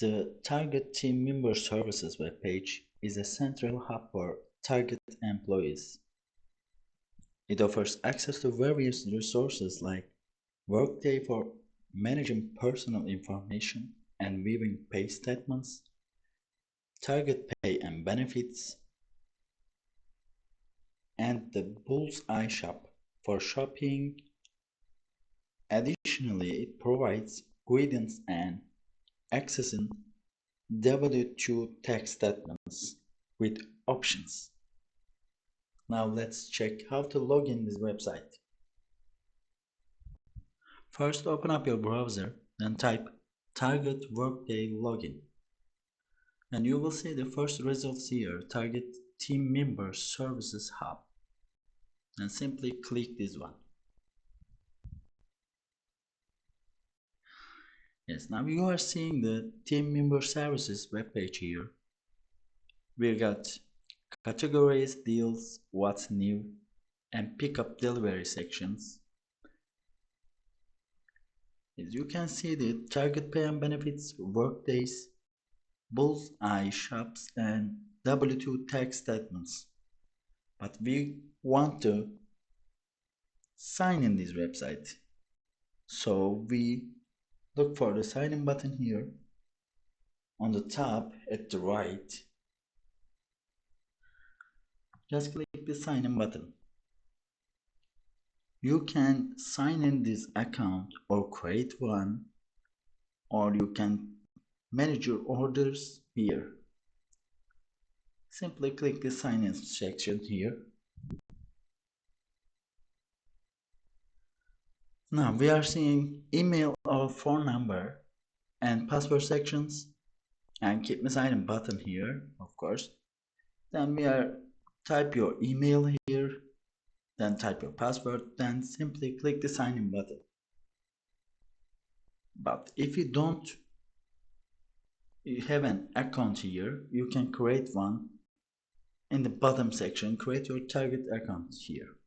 The Target Team Member Services webpage is a central hub for Target employees. It offers access to various resources like Workday for managing personal information and viewing pay statements, Target Pay and Benefits, and the Bullseye Shop for shopping. Additionally, it provides guidance and accessing W2 tax statements with options. Now let's check how to log in this website. First, open up your browser, then type Target Workday Login. And you will see the first results here, Target Team Member Services Hub. And simply click this one. Yes, now you are seeing the Team Member Services webpage here. We got categories, deals, what's new, and pickup delivery sections. As you can see, the Target Pay and Benefits, Workdays, Bullseye Shops, and W2 tax statements. But we want to sign in this website. So we look for the sign in button here on the top at the right. Just click the sign in button. You can sign in this account or create one, or you can manage your orders here. Simply click the sign in section here. Now we are seeing email or phone number and password sections, and keep me sign in button here, of course. Then we are type your email here, then type your password, then simply click the sign in button. But if you don't have an account here, you can create one in the bottom section. Create your Target account here.